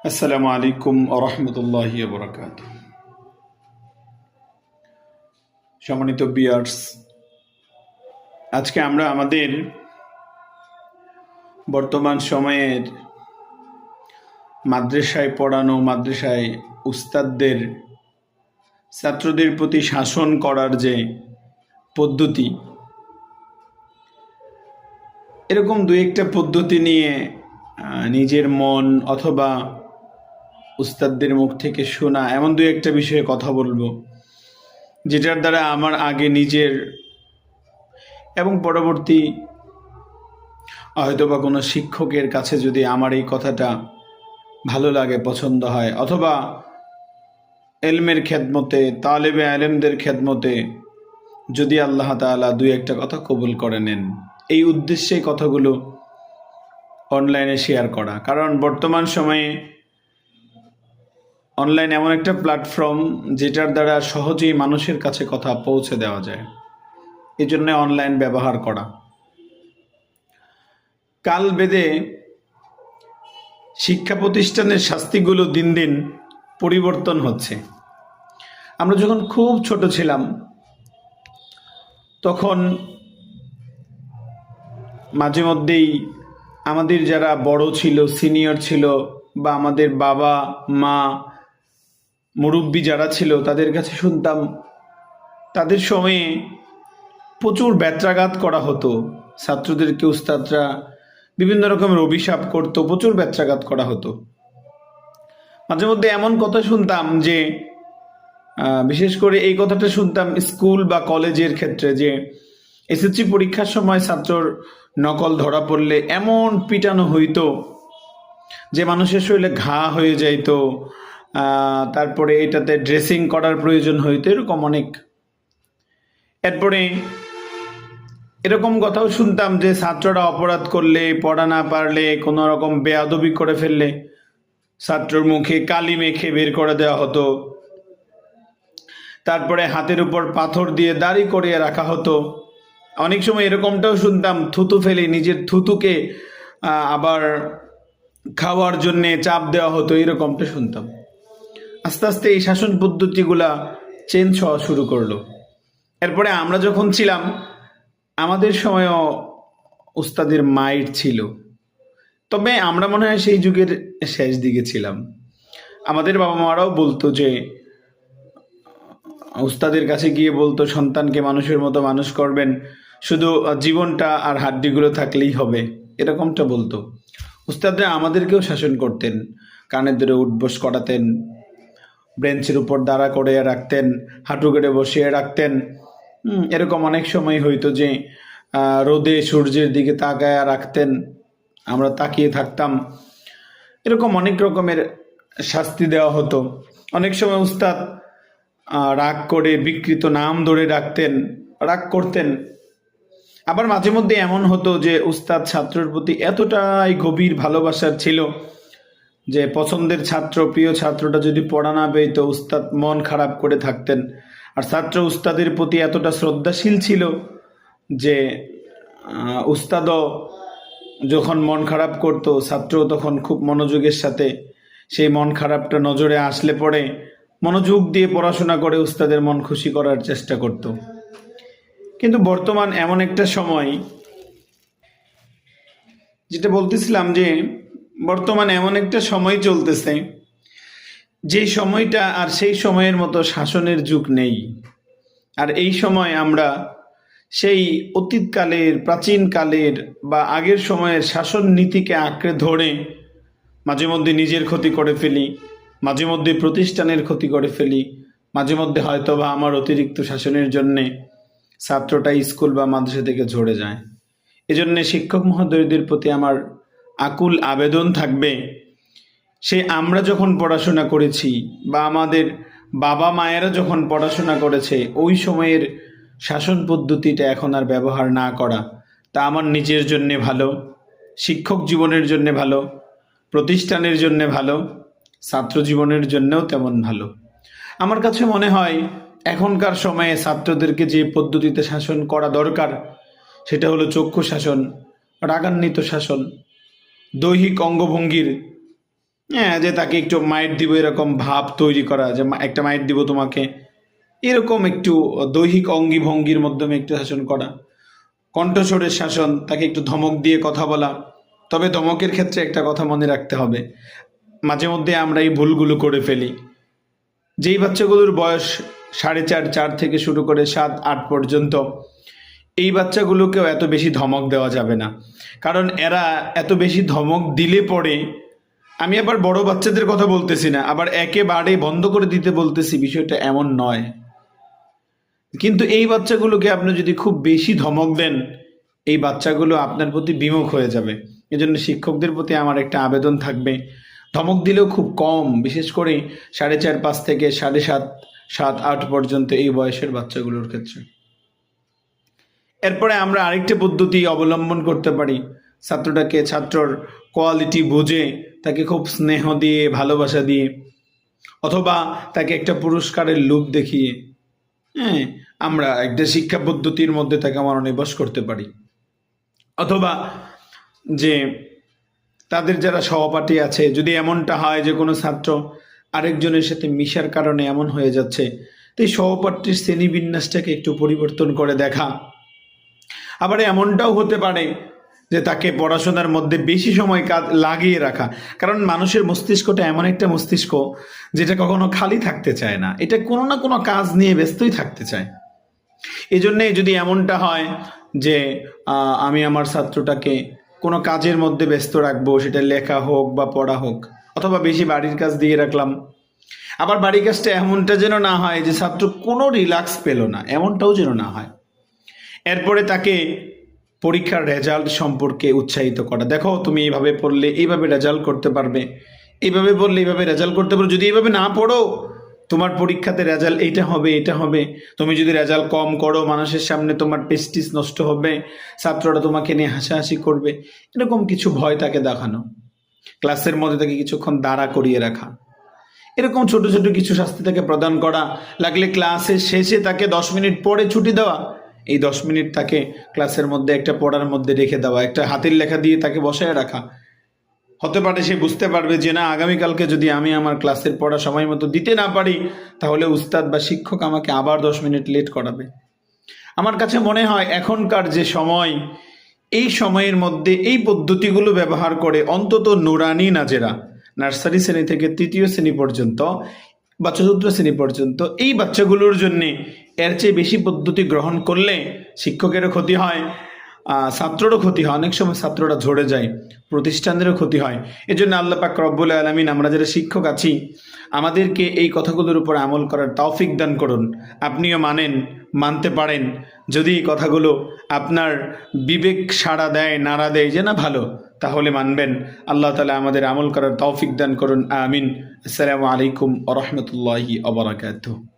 আসসালামু আলাইকুম আরহামতুল্লাহি বরকাত। সম্মানিত ভিউয়ার্স, আজকে আমরা আমাদের বর্তমান সময়ের মাদ্রাসায় পড়ানো, মাদ্রাসায় উস্তাদদের ছাত্রদের প্রতি শাসন করার যে পদ্ধতি, এরকম দু একটা পদ্ধতি নিয়ে নিজের মন অথবা উস্তাদদের মুখ থেকে শোনা এমন দু একটা বিষয়ে কথা বলবো, যেটার দ্বারা আমার আগে নিজের এবং পরবর্তী হয়তোবা কোনো শিক্ষকের কাছে যদি আমার এই কথাটা ভালো লাগে, পছন্দ হয়, অথবা এলমের খেদমতে, তালেবে আলেমদের খেদমতে যদি আল্লাহ তাআলা দুই একটা কথা কবুল করে নেন, এই উদ্দেশ্যে কথাগুলো অনলাইনে শেয়ার করা। কারণ বর্তমান সময়ে অনলাইন এমন একটা প্ল্যাটফর্ম যেটার দ্বারা সহজেই মানুষের কাছে কথা পৌঁছে দেওয়া যায়, এই জন্য অনলাইন ব্যবহার করা। কাল বেদে শিক্ষা প্রতিষ্ঠানের শাস্তিগুলো দিন দিন পরিবর্তন হচ্ছে। আমরা যখন খুব ছোট ছিলাম তখন মাঝে মধ্যেই আমাদের যারা বড় ছিল, সিনিয়র ছিল, বা আমাদের বাবা মা মুরব্বী যারা ছিল, তাদের কাছে শুনতাম তাদের সময়ে প্রচুর ব্যত্রাঘাত করা হতো। ছাত্রদেরকে উস্তাদরা বিভিন্ন রকমের অভিশাপ করতো, প্রচুর ব্যত্রাঘাত করা হতো। মাঝে মধ্যে এমন কথা শুনতাম যে বিশেষ করে এই কথাটা শুনতাম স্কুল বা কলেজের ক্ষেত্রে, যে এসএসসি পরীক্ষার সময় ছাত্রর নকল ধরা পড়লে এমন পিটানো হইতো যে মানুষের শরীরে ঘা হয়ে যাইতো, তারপরে এটাতে ড্রেসিং করার প্রয়োজন হইতো, এরকম অনেক। এরপরে এরকম কথাও শুনতাম যে ছাত্ররা অপরাধ করলে, পড়া না পারলে, কোনো রকম বেয়াদবি করে ফেললে ছাত্রর মুখে কালি মেখে বের করে দেওয়া হতো। তারপরে হাতের উপর পাথর দিয়ে দাড়ি করিয়ে রাখা হতো। অনেক সময় এরকমটাও শুনতাম থুতু ফেলে নিজের থুতুকে আবার খাওয়ার জন্যে চাপ দেওয়া হতো, এরকমটা শুনতাম। আস্তে আস্তে এই শাসন পদ্ধতিগুলা চেঞ্জ হওয়া শুরু করলো। এরপরে আমরা যখন ছিলাম আমাদের সময়ও উস্তাদের মাইর ছিল, তবে আমরা মনে হয় সেই যুগের শেষ দিকে ছিলাম। আমাদের বাবা মারাও বলতো যে, উস্তাদের কাছে গিয়ে বলতো সন্তানকে মানুষের মতো মানুষ করবেন, শুধু জীবনটা আর হাড্ডিগুলো থাকলেই হবে, এরকমটা বলতো। উস্তাদরা আমাদেরকেও শাসন করতেন, কানে ধরে উঠবোস করাতেন, বেঞ্চের উপর দাঁড়া করে রাখতেন, হাঁটু গেড়ে বসিয়ে রাখতেন। এরকম অনেক সময় হইতো যে রোদে সূর্যের দিকে তাকায়া রাখতেন, আমরা তাকিয়ে থাকতাম। এরকম অনেক রকমের শাস্তি দেওয়া হতো। অনেক সময় উস্তাদ রাগ করে বিকৃত নাম ধরে রাখতেন, রাগ করতেন। আবার মাঝে মধ্যে এমন হতো যে উস্তাদ ছাত্রের প্রতি এতটাই গভীর ভালোবাসার ছিল যে পছন্দের ছাত্র, প্রিয় ছাত্রটা যদি পড়া না পেতো উস্তাদ মন খারাপ করে থাকতেন। আর ছাত্র উস্তাদের প্রতি এতটা শ্রদ্ধাশীল ছিল যে উস্তাদও যখন মন খারাপ করতো ছাত্র তখন খুব মনোযোগের সাথে সেই মন খারাপটা নজরে আসলে পরে মনোযোগ দিয়ে পড়াশোনা করে উস্তাদের মন খুশি করার চেষ্টা করত। কিন্তু বর্তমান এমন একটা সময়, যেটা বলতেছিলাম যে বর্তমান এমন একটা সময় চলতেছে যে সময়টা আর সেই সময়ের মতো শাসনের যুগ নেই। আর এই সময় আমরা সেই অতীতকালের, প্রাচীনকালের বা আগের সময়ের শাসন নীতিকে আঁকড়ে ধরে মাঝে মধ্যে নিজের ক্ষতি করে ফেলি, মাঝে মধ্যে প্রতিষ্ঠানের ক্ষতি করে ফেলি, মাঝে মধ্যে হয়তো বা আমার অতিরিক্ত শাসনের জন্যে ছাত্রটা স্কুল বা মাদ্রাসা থেকে ঝরে যায়। এজন্য শিক্ষক মহোদয়দের প্রতি আমার আকুল আবেদন থাকবে, সে আমরা যখন পড়াশোনা করেছি বা আমাদের বাবা মায়েরা যখন পড়াশোনা করেছে ওই সময়ের শাসন পদ্ধতিটা এখন আর ব্যবহার না করা, তা আমার নিজের জন্যে ভালো, শিক্ষক জীবনের জন্যে ভালো, প্রতিষ্ঠানের জন্যে ভালো, ছাত্র জীবনের জন্যেও তেমন ভালো। আমার কাছে মনে হয় এখনকার সময়ে ছাত্রদেরকে যে পদ্ধতিতে শাসন করা দরকার সেটা হলো চক্ষু শাসন, রাগান্বিত শাসন, দৈহিক অঙ্গভঙ্গির হ্যাঁ, যে তাকে একটু মাইট দিব এরকম ভাব তৈরি করা, যে একটা মাইট দিব তোমাকে, এরকম একটু দৈহিক অঙ্গি ভঙ্গির মাধ্যমে একটু শাসন করা, কণ্ঠস্বরের শাসন, তাকে একটু ধমক দিয়ে কথা বলা। তবে ধমকের ক্ষেত্রে একটা কথা মনে রাখতে হবে, মাঝে মধ্যে আমরা এই ভুলগুলো করে ফেলি। যেই বাচ্চাগুলোর বয়স 4.5 4 থেকে শুরু করে 7 8 পর্যন্ত, এই বাচ্চাগুলোকেও এত বেশি ধমক দেওয়া যাবে না, কারণ এরা এত বেশি ধমক দিলে পরে, আমি আবার বড় বাচ্চাদের কথা বলতেছি না, আবার একেবারে বন্ধ করে দিতে বলতেছি, বিষয়টা এমন নয়। কিন্তু এই বাচ্চাগুলোকে আপনি যদি খুব বেশি ধমক দেন, এই বাচ্চাগুলো আপনার প্রতি বিমুখ হয়ে যাবে। এজন্য শিক্ষকদের প্রতি আমার একটা আবেদন থাকবে, ধমক দিলেও খুব কম, বিশেষ করে 4.5 5 থেকে 7.5 7 8 পর্যন্ত এই বয়সের বাচ্চাগুলোর ক্ষেত্রে। এরপরে আমরা আরেকটা পদ্ধতি অবলম্বন করতে পারি, ছাত্রর কোয়ালিটি বুঝে তাকে খুব স্নেহ দিয়ে, ভালোবাসা দিয়ে, অথবা তাকে একটা পুরস্কারের লোভ দেখিয়ে, হ্যাঁ, আমরা একটা শিক্ষা পদ্ধতির মধ্যে তাকে মনোনিবেশ করতে পারি। অথবা যে তাদের যারা সহপাঠী আছে, যদি এমনটা হয় যে কোনো ছাত্র আরেকজনের সাথে মিশার কারণে এমন হয়ে যাচ্ছে, তো এই সহপাঠীর শ্রেণীবিন্যাসটাকে একটু পরিবর্তন করে দেখা। আবার এমনটাও হতে পারে যে তাকে পড়াশোনার মধ্যে বেশি সময় কাজ লাগিয়ে রাখা, কারণ মানুষের মস্তিষ্কটা এমন একটা মস্তিষ্ক যেটা কখনো খালি থাকতে চায় না, এটা কোনো না কোনো কাজ নিয়ে ব্যস্তই থাকতে চায়। এই জন্যে যদি এমনটা হয় যে আমি আমার ছাত্রটাকে কোনো কাজের মধ্যে ব্যস্ত রাখবো, সেটা লেখা হোক বা পড়া হোক, অথবা বেশি বাড়ির কাজ দিয়ে রাখলাম। আবার বাড়ির কাজটা এমনটা যেন না হয় যে ছাত্র কোনো রিল্যাক্স পেল না, এমনটাও যেন না হয়। এরপরে তাকে পরীক্ষার রেজাল্ট সম্পর্কে উৎসাহিত করা, দেখো তুমি এইভাবে পড়লে এইভাবে রেজাল্ট করতে পারবে, এইভাবে পড়লে এইভাবে রেজাল্ট করতে পারো, যদি এইভাবে না পড়ো তোমার পরীক্ষাতে রেজাল্ট এইটা হবে, এটা হবে, তুমি যদি রেজাল্ট কম করো মানুষের সামনে তোমার প্রেস্টিজ নষ্ট হবে, ছাত্ররা তোমাকে নিয়ে হাসাহাসি করবে, এরকম কিছু ভয় তাকে দেখানো। ক্লাসের মধ্যে তাকে কিছুক্ষণ দাঁড়া করিয়ে রাখা, এরকম ছোট ছোট কিছু শাস্তি তাকে প্রদান করা। লাগলে ক্লাসের শেষে তাকে 10 মিনিট পরে ছুটি দেওয়া, এই 10 মিনিট তাকে ক্লাসের মধ্যে একটা পড়ার মধ্যে রেখে দেওয়া, একটা হাতের লেখা দিয়ে তাকে বসায় রাখা। হতে পারে সে বুঝতে পারবে যে না, আগামীকালকে যদি আমি আমার ক্লাসের পড়া সময় মতো দিতে না পারি, তাহলে উস্তাদ বা শিক্ষক আমাকে আবার 10 মিনিট লেট করাবে। আমার কাছে মনে হয় এখনকার যে সময়, এই সময়ের মধ্যে এই পদ্ধতিগুলো ব্যবহার করে অন্তত নুরানি নাজেরা, নার্সারি শ্রেণী থেকে 3য় শ্রেণী পর্যন্ত বা 4র্থ শ্রেণী পর্যন্ত, এই বাচ্চাগুলোর জন্যে এর চেয়ে বেশি পদ্ধতি গ্রহণ করলে শিক্ষকেরও ক্ষতি হয়, ছাত্ররও ক্ষতি হয়, অনেক সময় ছাত্ররা ঝরে যায়, প্রতিষ্ঠানেরও ক্ষতি হয়। এজন্য আল্লাহ পাক রব্বুল আলামিন আমরা যারা শিক্ষক আছি আমাদেরকে এই কথাগুলোর উপর আমল করার তৌফিক দান করুন। আপনিও মানতে পারেন, যদি এই কথাগুলো আপনার বিবেক সাড়া দেয়, নাড়া দেয় যে না ভালো, তাহলে মানবেন। আল্লাহ তাআলা আমাদের আমল করার তৌফিক দান করুন, আমিন। আসসালামু আলাইকুম ওয়া রাহমাতুল্লাহি ওয়া বারাকাতুহু।